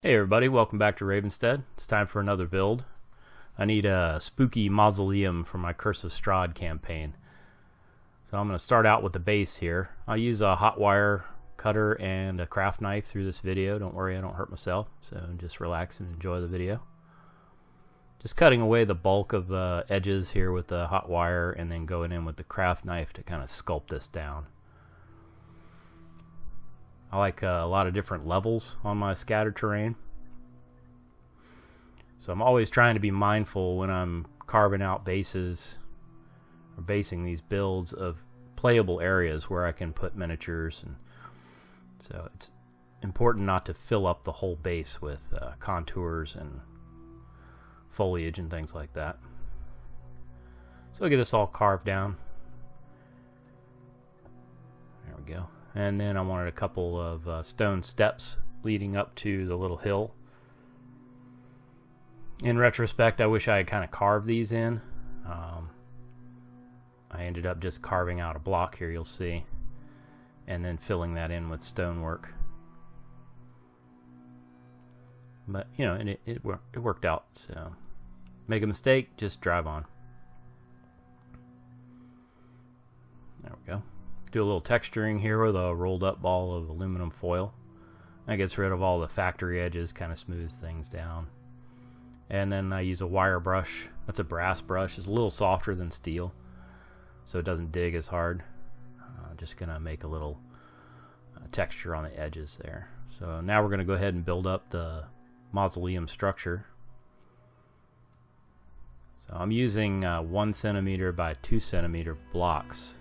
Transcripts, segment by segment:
Hey everybody, welcome back to Ravenstead. It's time for another build. I need a spooky mausoleum for my Curse of Strahd campaign. So I'm going to start out with the base here. I'll use a hot wire cutter and a craft knife through this video. Don't worry, I don't hurt myself, so just relax and enjoy the video. Just cutting away the bulk of the edges here with the hot wire and then going in with the craft knife to kind of sculpt this down. I like a lot of different levels on my scattered terrain. So I'm always trying to be mindful when I'm carving out bases or basing these builds of playable areas where I can put miniatures. And so it's important not to fill up the whole base with contours and foliage and things like that. So I'll get this all carved down. There we go. And then I wanted a couple of stone steps leading up to the little hill. In retrospect, I wish I had kind of carved these in. I ended up just carving out a block here, you'll see, and then filling that in with stonework. But, you know, and it worked out, so make a mistake, just drive on. There we go. Do a little texturing here with a rolled up ball of aluminum foil. That gets rid of all the factory edges, kind of smooths things down. And then I use a wire brush. That's a brass brush. It's a little softer than steel, so it doesn't dig as hard. Just gonna make a little texture on the edges there. So now we're gonna go ahead and build up the mausoleum structure. So I'm using 1 centimeter by 2 centimeter blocks.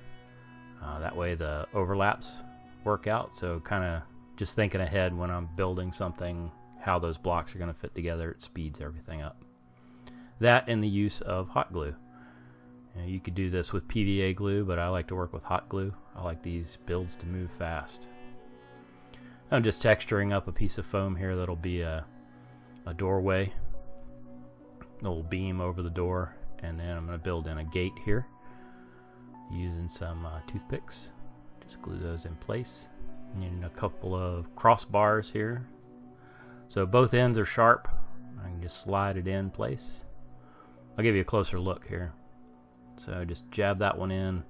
That way the overlaps work out, so kind of just thinking ahead when I'm building something, how those blocks are going to fit together. It speeds everything up. That and the use of hot glue. You could do this with PVA glue, but I like to work with hot glue. I like these builds to move fast. I'm just texturing up a piece of foam here that'll be a doorway, a little beam over the door, and then I'm going to build in a gate here using some toothpicks. Just glue those in place. And a couple of crossbars here, so both ends are sharp. I can just slide it in place. I'll give you a closer look here. So just jab that one in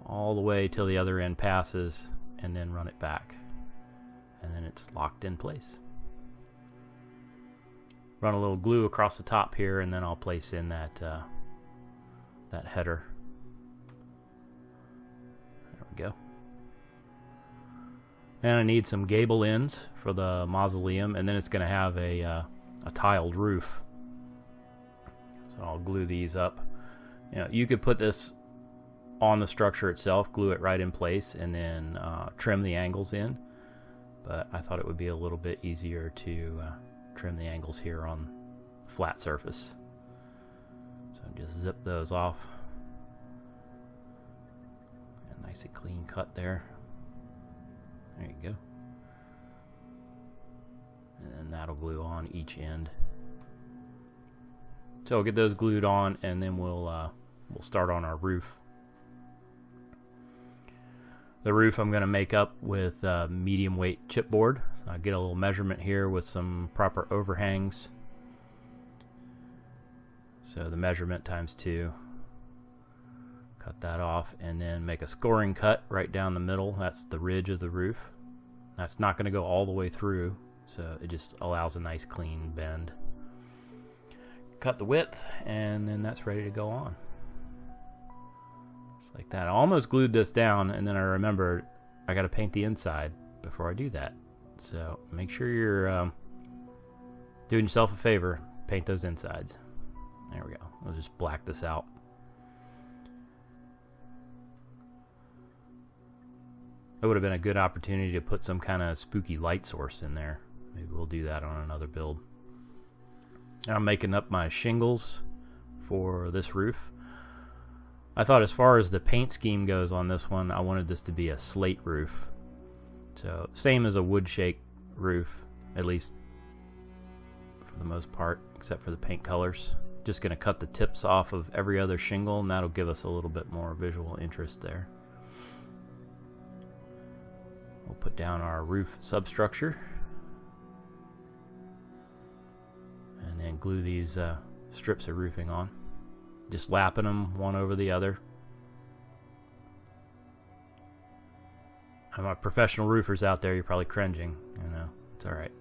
all the way till the other end passes, and then run it back, and then it's locked in place. Run a little glue across the top here, and then I'll place in that that header. Go. And I need some gable ends for the mausoleum, and then it's going to have a tiled roof. So I'll glue these up. You know, you could put this on the structure itself, glue it right in place, and then trim the angles in. But I thought it would be a little bit easier to trim the angles here on flat surface. So just zip those off. Nice and clean cut there. There you go. And then that'll glue on each end. So I'll get those glued on, and then we'll start on our roof. The roof I'm going to make up with medium weight chipboard. So I get a little measurement here with some proper overhangs. So the measurement times 2. Cut that off, and then make a scoring cut right down the middle. That's the ridge of the roof. That's not going to go all the way through, so it just allows a nice clean bend. Cut the width, and then that's ready to go on. Just like that. I almost glued this down, and then I remembered I got to paint the inside before I do that. So make sure you're doing yourself a favor. Paint those insides. There we go. I'll just black this out. It would have been a good opportunity to put some kind of spooky light source in there. Maybe we'll do that on another build. I'm making up my shingles for this roof. I thought as far as the paint scheme goes on this one, I wanted this to be a slate roof. So same as a wood shake roof, at least for the most part, except for the paint colors. Just going to cut the tips off of every other shingle, and that'll give us a little bit more visual interest there. We'll put down our roof substructure. glue these strips of roofing on. Just lapping them one over the other. And my professional roofers out there, you're probably cringing. You know, it's alright.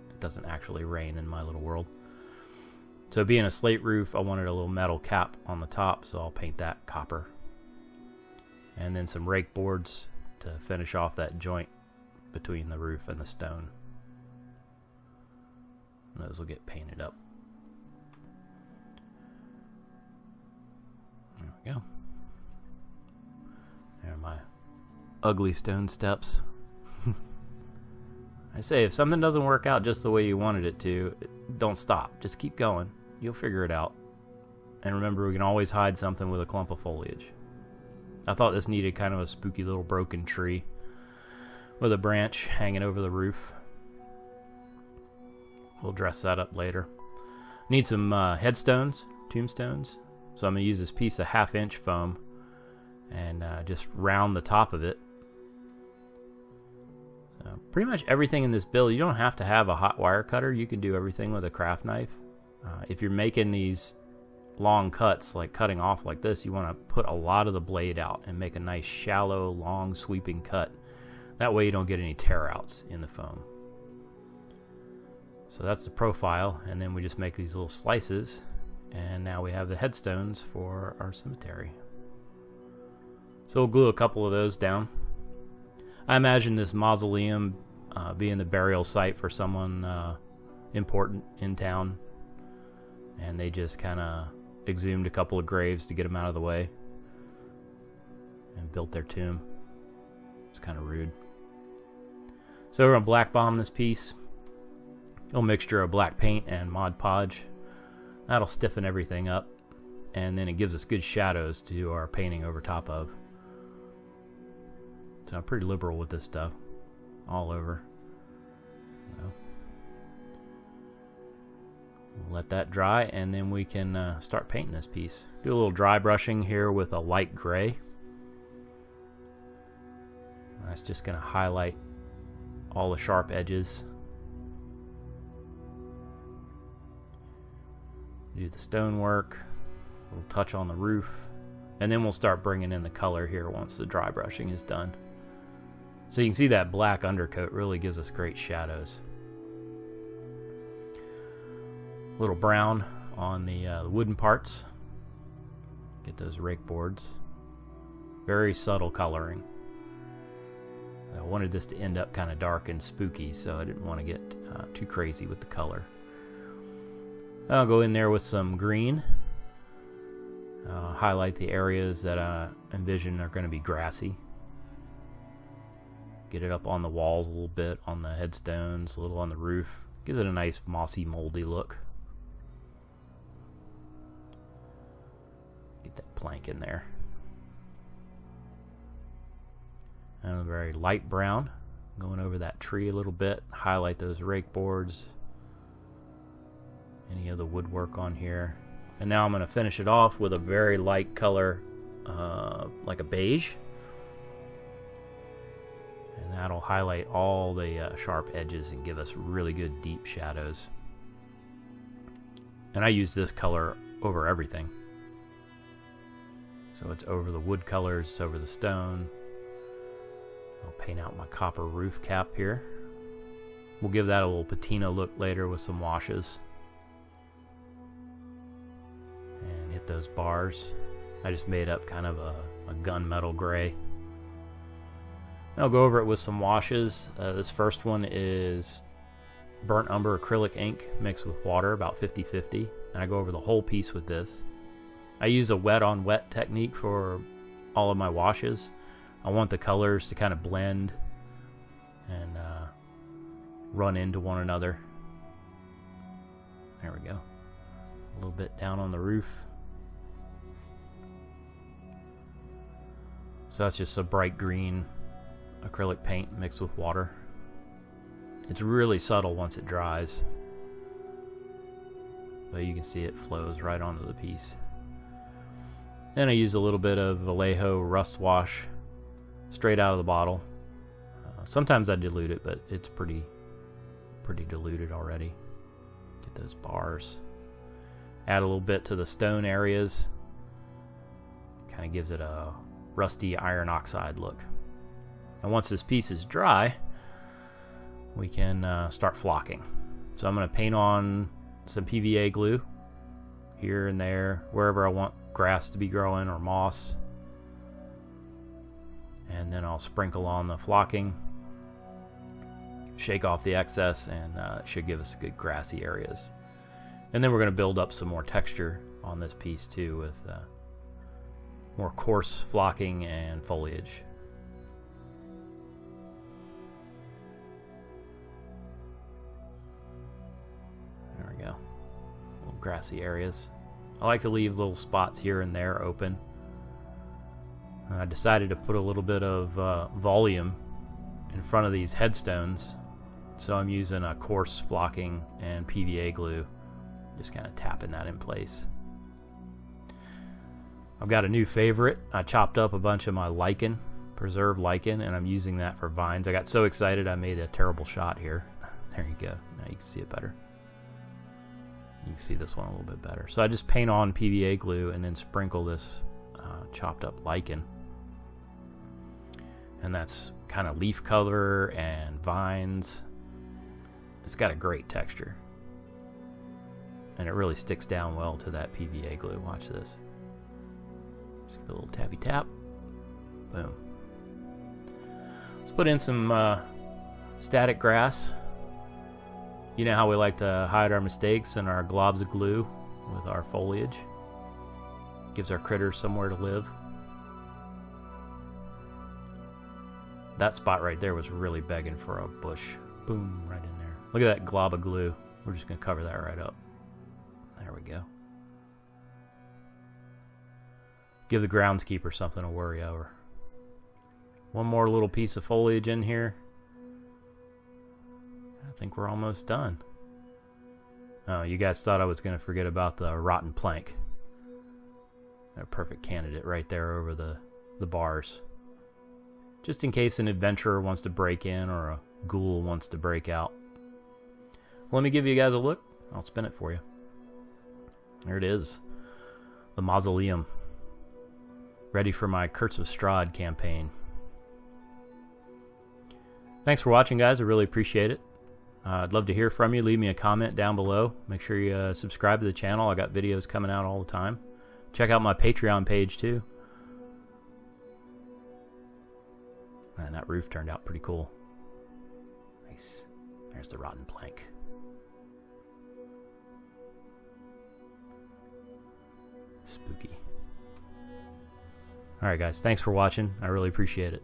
It doesn't actually rain in my little world. So being a slate roof, I wanted a little metal cap on the top, so I'll paint that copper. And then some rake boards to finish off that joint between the roof and the stone. And those will get painted up. There we go. There are my ugly stone steps. I say, if something doesn't work out just the way you wanted it to, don't stop. Just keep going. You'll figure it out. And remember, we can always hide something with a clump of foliage. I thought this needed kind of a spooky little broken tree with a branch hanging over the roof. We'll dress that up later. Need some headstones, tombstones. So I'm going to use this piece of 1/2 inch foam and just round the top of it. So pretty much everything in this build, you don't have to have a hot wire cutter. You can do everything with a craft knife. If you're making these long cuts, like cutting off like this, you want to put a lot of the blade out and make a nice shallow, long, sweeping cut. That way you don't get any tear outs in the foam. So that's the profile, and then we just make these little slices, and now we have the headstones for our cemetery. So we'll glue a couple of those down. I imagine this mausoleum being the burial site for someone important in town, and they just kind of exhumed a couple of graves to get them out of the way and built their tomb. It's kind of rude. So we're going to black bomb this piece. A little mixture of black paint and Mod Podge. That'll stiffen everything up, and then it gives us good shadows to do our painting over top of. So I'm pretty liberal with this stuff all over. So we'll let that dry, and then we can start painting this piece. Do a little dry brushing here with a light gray. That's just going to highlight all the sharp edges. Do the stonework, a little touch on the roof, and then we'll start bringing in the color here once the dry brushing is done. So you can see that black undercoat really gives us great shadows. A little brown on the wooden parts. Get those rake boards. Very subtle coloring. I wanted this to end up kind of dark and spooky, so I didn't want to get too crazy with the color. I'll go in there with some green. Highlight the areas that I envision are going to be grassy. Get it up on the walls a little bit, on the headstones, a little on the roof. Gives it a nice mossy, moldy look. Get that plank in there. And a very light brown. Going over that tree a little bit. Highlight those rake boards. Any of the woodwork on here. And now I'm going to finish it off with a very light color, like a beige. And that'll highlight all the sharp edges and give us really good deep shadows. And I use this color over everything. So it's over the wood colors, it's over the stone. I'll paint out my copper roof cap here. We'll give that a little patina look later with some washes. And hit those bars. I just made up kind of a gunmetal gray. I'll go over it with some washes. This first one is burnt umber acrylic ink mixed with water, about 50-50. And I go over the whole piece with this. I use a wet on wet technique for all of my washes. I want the colors to kind of blend and run into one another. There we go. A little bit down on the roof. So that's just a bright green acrylic paint mixed with water. It's really subtle once it dries, but you can see it flows right onto the piece. Then I use a little bit of Vallejo rust wash straight out of the bottle. Sometimes I dilute it, but it's pretty diluted already. Get those bars. Add a little bit to the stone areas. Kind of gives it a rusty iron oxide look. And once this piece is dry, we can start flocking. So I'm going to paint on some PVA glue here and there, wherever I want grass to be growing or moss. And then I'll sprinkle on the flocking, shake off the excess, and it should give us good grassy areas. And then we're going to build up some more texture on this piece too with more coarse flocking and foliage. There we go. Little grassy areas. I like to leave little spots here and there open. I decided to put a little bit of volume in front of these headstones, so I'm using a coarse flocking and PVA glue, just kind of tapping that in place. I've got a new favorite. I chopped up a bunch of my lichen, preserved lichen, and I'm using that for vines. I got so excited I made a terrible shot here. There you go. Now you can see it better. You can see this one a little bit better. So I just paint on PVA glue and then sprinkle this chopped up lichen. And that's kind of leaf color and vines. It's got a great texture. And it really sticks down well to that PVA glue. Watch this. Just give it a little tappy tap. Boom. Let's put in some static grass. You know how we like to hide our mistakes in our globs of glue with our foliage. Gives our critters somewhere to live. That spot right there was really begging for a bush. Boom, right in there. Look at that glob of glue. We're just going to cover that right up. There we go. Give the groundskeeper something to worry over. One more little piece of foliage in here. I think we're almost done. Oh, you guys thought I was going to forget about the rotten plank. A perfect candidate right there over the bars. Just in case an adventurer wants to break in or a ghoul wants to break out. Let me give you guys a look. I'll spin it for you. There it is. The Mausoleum. Ready for my Curse of Strahd campaign. Thanks for watching, guys. I really appreciate it. I'd love to hear from you. Leave me a comment down below. Make sure you subscribe to the channel. I got videos coming out all the time. Check out my Patreon page too. Man, that roof turned out pretty cool. Nice. There's the rotten plank. Spooky. Alright guys, thanks for watching. I really appreciate it.